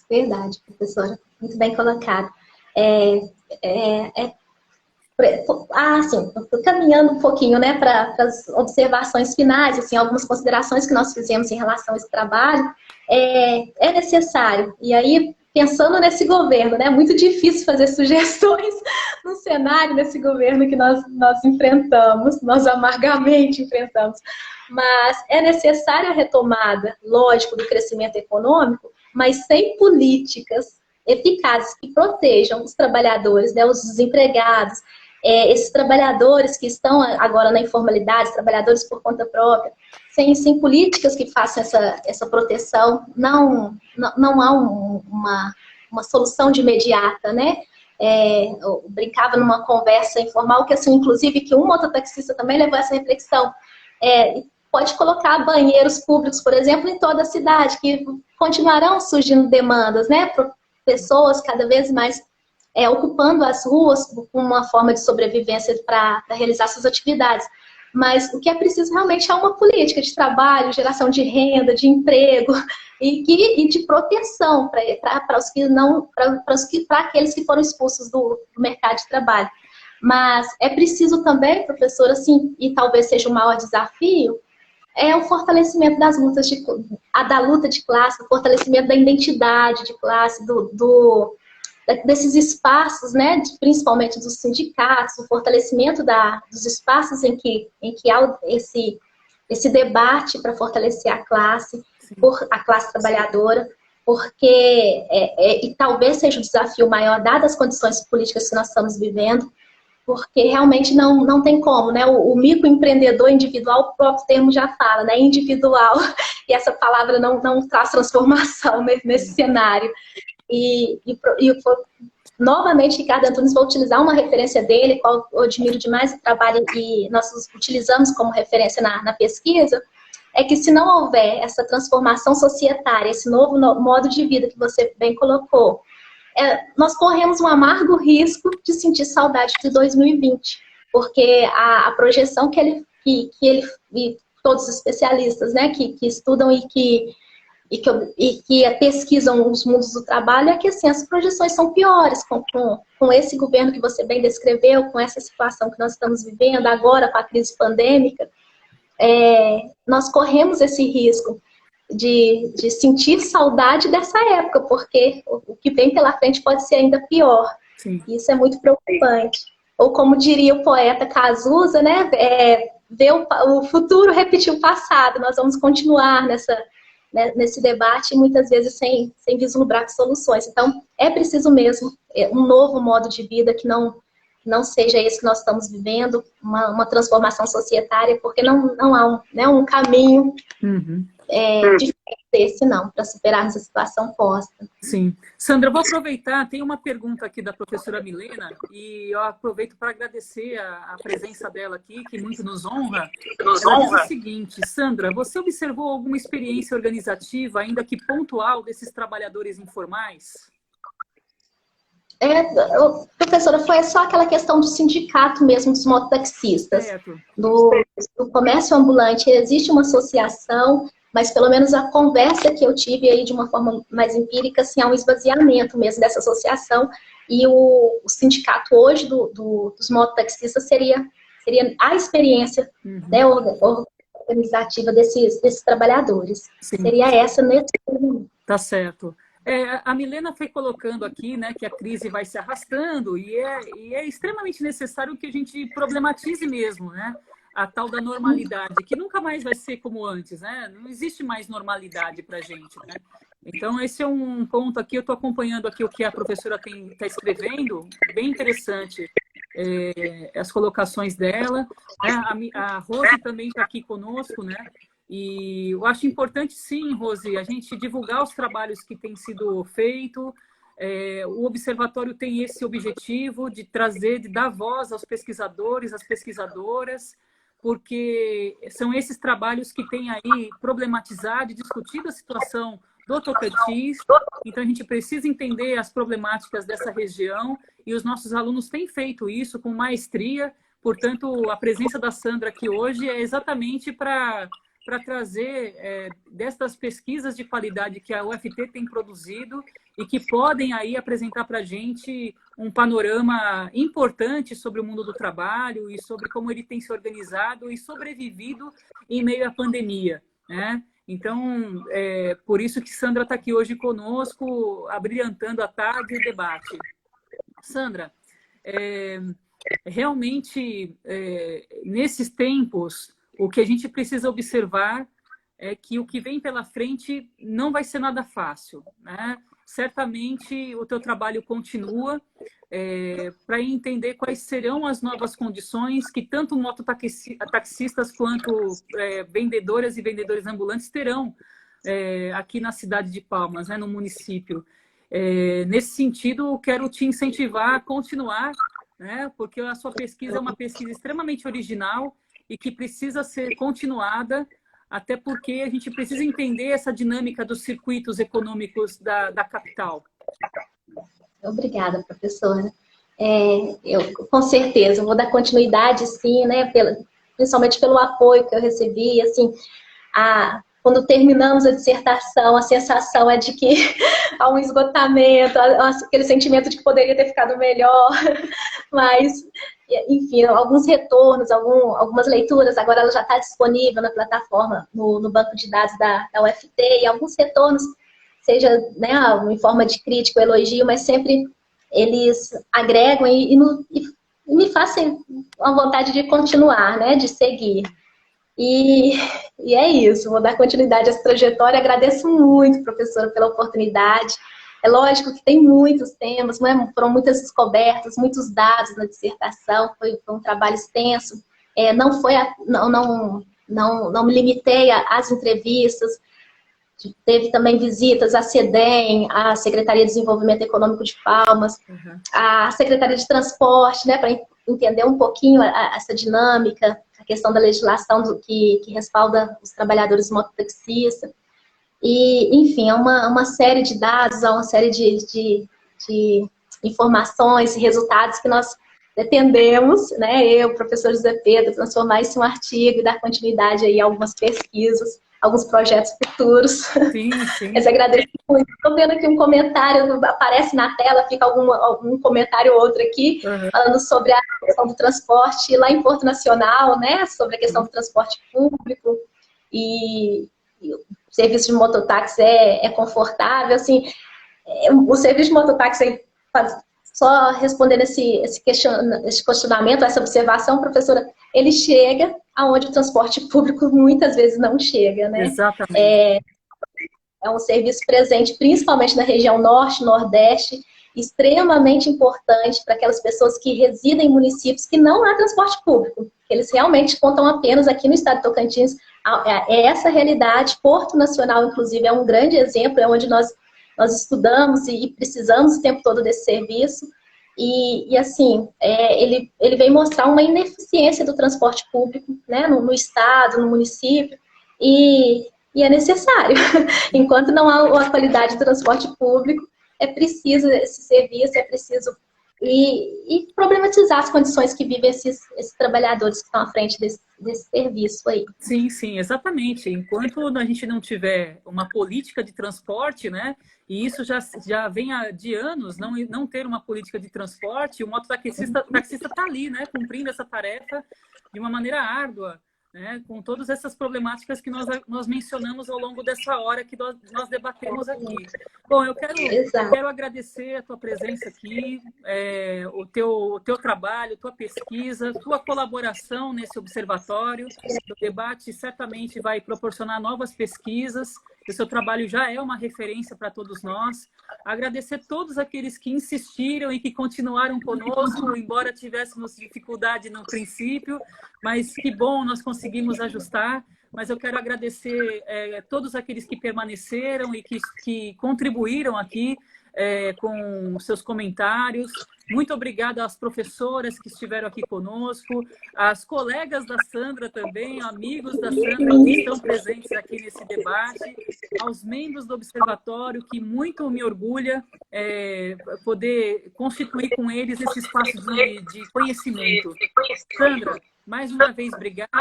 Verdade, professora. Muito bem colocado. É, assim, caminhando um pouquinho, né, para as observações finais, assim, algumas considerações que nós fizemos em relação a esse trabalho, é necessário. E aí, pensando nesse governo, né, é muito difícil fazer sugestões no cenário desse governo que nós enfrentamos, nós amargamente enfrentamos. Mas é necessária a retomada, lógico, do crescimento econômico, mas sem políticas eficazes que protejam os trabalhadores, né, os desempregados, esses trabalhadores que estão agora na informalidade, trabalhadores por conta própria, sem políticas que façam essa proteção, não há uma solução de imediata, né? Eu brincava numa conversa informal que, assim, inclusive, que um mototaxista também levou essa reflexão. Pode colocar banheiros públicos, por exemplo, em toda a cidade, que continuarão surgindo demandas, né? Por pessoas cada vez mais ocupando as ruas como uma forma de sobrevivência para realizar suas atividades. Mas o que é preciso realmente é uma política de trabalho, geração de renda, de emprego e de proteção para aqueles que foram expulsos do mercado de trabalho. Mas é preciso também, professora, assim, e talvez seja o maior desafio, o fortalecimento das lutas da luta de classe, o fortalecimento da identidade de classe, desses espaços, né, principalmente dos sindicatos, o fortalecimento dos espaços em que há esse debate para fortalecer a classe trabalhadora, porque, e talvez seja o desafio maior, dadas as condições políticas que nós estamos vivendo, porque realmente não tem como, né? O microempreendedor individual, o próprio termo já fala, né? Individual, e essa palavra não traz transformação nesse cenário. E novamente, Ricardo Antunes, vou utilizar uma referência dele, qual eu admiro demais o trabalho e nós utilizamos como referência na pesquisa, é que se não houver essa transformação societária, esse novo modo de vida que você bem colocou, nós corremos um amargo risco de sentir saudade de 2020, porque a projeção que ele e todos os especialistas, né, que estudam e que pesquisam os mundos do trabalho, é que assim, as projeções são piores com esse governo que você bem descreveu, com essa situação que nós estamos vivendo agora, com a crise pandêmica, nós corremos esse risco de sentir saudade dessa época, porque o que vem pela frente pode ser ainda pior. Sim. Isso é muito preocupante. Ou como diria o poeta Cazuza, né, ver o futuro repetir o passado, nós vamos continuar nesse debate, muitas vezes sem vislumbrar soluções. Então, é preciso mesmo um novo modo de vida que não seja esse que nós estamos vivendo, uma transformação societária, porque não há um caminho diferente desse, não, para superarmos a situação posta. Sim. Sandra, eu vou aproveitar, tem uma pergunta aqui da professora Milena, e eu aproveito para agradecer a presença dela aqui, que muito nos honra. Ela diz o seguinte: Sandra, você observou alguma experiência organizativa, ainda que pontual, desses trabalhadores informais? Professora, foi só aquela questão do sindicato mesmo, dos mototaxistas. Do comércio ambulante, existe uma associação, mas pelo menos a conversa que eu tive aí de uma forma mais empírica, assim, há um esvaziamento mesmo dessa associação, e o sindicato hoje dos mototaxistas seria a experiência, né, organizativa desses trabalhadores. Sim. Seria essa nesse momento. Tá certo. A Milena foi colocando aqui, né, que a crise vai se arrastando e é extremamente necessário que a gente problematize mesmo, né, a tal da normalidade, que nunca mais vai ser como antes, né? Não existe mais normalidade para a gente, né? Então, esse é um ponto aqui, eu estou acompanhando aqui o que a professora está escrevendo, bem interessante, as colocações dela, né? A Rose também está aqui conosco, né? E eu acho importante, sim, Rose, a gente divulgar os trabalhos que têm sido feitos. O Observatório tem esse objetivo de trazer, de dar voz aos pesquisadores, às pesquisadoras, porque são esses trabalhos que têm aí problematizado e discutido a situação do Tocantins, então a gente precisa entender as problemáticas dessa região e os nossos alunos têm feito isso com maestria. Portanto, a presença da Sandra aqui hoje é exatamente para trazer destas pesquisas de qualidade que a UFT tem produzido e que podem aí apresentar para a gente um panorama importante sobre o mundo do trabalho e sobre como ele tem se organizado e sobrevivido em meio à pandemia, né? Então, por isso que Sandra está aqui hoje conosco, abrilhantando a tarde e o debate. Sandra, realmente, nesses tempos, o que a gente precisa observar é que o que vem pela frente não vai ser nada fácil, né? Certamente o teu trabalho continua para entender quais serão as novas condições que tanto mototaxistas quanto vendedoras e vendedores ambulantes terão aqui na cidade de Palmas, né, no município. Nesse sentido, quero te incentivar a continuar, né, porque a sua pesquisa é uma pesquisa extremamente original e que precisa ser continuada, até porque a gente precisa entender essa dinâmica dos circuitos econômicos da capital. Obrigada, professora. Eu, com certeza, vou dar continuidade, sim, né, principalmente pelo apoio que eu recebi, assim, quando terminamos a dissertação, a sensação é de que há um esgotamento, aquele sentimento de que poderia ter ficado melhor, mas, enfim, alguns retornos, algumas leituras, agora ela já está disponível na plataforma, no banco de dados da UFT, e alguns retornos, seja, né, em forma de crítica ou elogio, mas sempre eles agregam e me fazem a vontade de continuar, né, de seguir. E é isso, vou dar continuidade a essa trajetória. Agradeço muito, professora, pela oportunidade. É lógico que tem muitos temas, né? Foram muitas descobertas, muitos dados na dissertação, foi um trabalho extenso. Não me limitei às entrevistas, teve também visitas à SEDEM, à Secretaria de Desenvolvimento Econômico de Palmas, à Secretaria de Transporte, né, para entender um pouquinho essa dinâmica, a questão da legislação que respalda os trabalhadores mototaxistas. E, enfim, é uma série de dados, é uma série de informações e resultados que nós pretendemos, né, eu, professor José Pedro, transformar isso em um artigo e dar continuidade aí a algumas pesquisas, alguns projetos futuros. Sim, sim. Mas agradeço muito. Estou vendo aqui um comentário, aparece na tela, fica algum comentário ou outro aqui, falando sobre a questão do transporte lá em Porto Nacional, né? Sobre a questão do transporte público e o serviço de mototáxi é confortável. Assim, o serviço de mototáxi, só respondendo esse questionamento, essa observação, professora, ele chega aonde o transporte público muitas vezes não chega, né? Exatamente. É um serviço presente principalmente na região norte, nordeste, extremamente importante para aquelas pessoas que residem em municípios que não há transporte público. Eles realmente contam apenas aqui no estado de Tocantins. É essa realidade. Porto Nacional, inclusive, é um grande exemplo, é onde nós estudamos e precisamos o tempo todo desse serviço. E assim, ele vem mostrar uma ineficiência do transporte público, né, no estado, no município, e é necessário. Enquanto não há a qualidade do transporte público, é preciso esse serviço, é preciso e problematizar as condições que vivem esses trabalhadores que estão à frente desse serviço aí. Sim, sim, exatamente. Enquanto a gente não tiver uma política de transporte, né, e isso já vem de anos, não ter uma política de transporte, o mototaxista está ali, né, cumprindo essa tarefa de uma maneira árdua, né, com todas essas problemáticas que nós mencionamos ao longo dessa hora que nós debatemos aqui. Bom, eu quero agradecer a tua presença aqui, o teu trabalho, tua pesquisa, tua colaboração nesse observatório. O debate certamente vai proporcionar novas pesquisas. O seu trabalho já é uma referência para todos nós. Agradecer todos aqueles que insistiram e que continuaram conosco, embora tivéssemos dificuldade no princípio, mas que bom, nós conseguimos ajustar. Mas eu quero agradecer todos aqueles que permaneceram e que contribuíram aqui com seus comentários. Muito obrigada às professoras que estiveram aqui conosco, às colegas da Sandra também, amigos da Sandra que estão presentes aqui nesse debate, aos membros do Observatório, que muito me orgulha poder constituir com eles esse espaço de conhecimento. Sandra, mais uma vez, obrigada.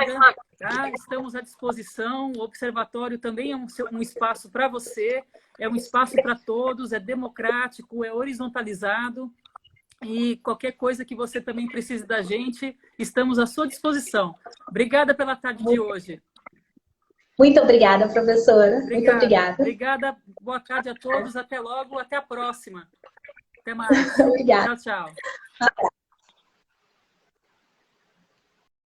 Tá? Estamos à disposição. O Observatório também é um espaço para você, é um espaço para todos, é democrático, é horizontalizado. E qualquer coisa que você também precise da gente, estamos à sua disposição. Obrigada pela tarde de hoje. Muito obrigada, professora. Muito obrigada. Obrigada. Boa tarde a todos. Até logo. Até a próxima. Até mais. Obrigada. Tchau, tchau.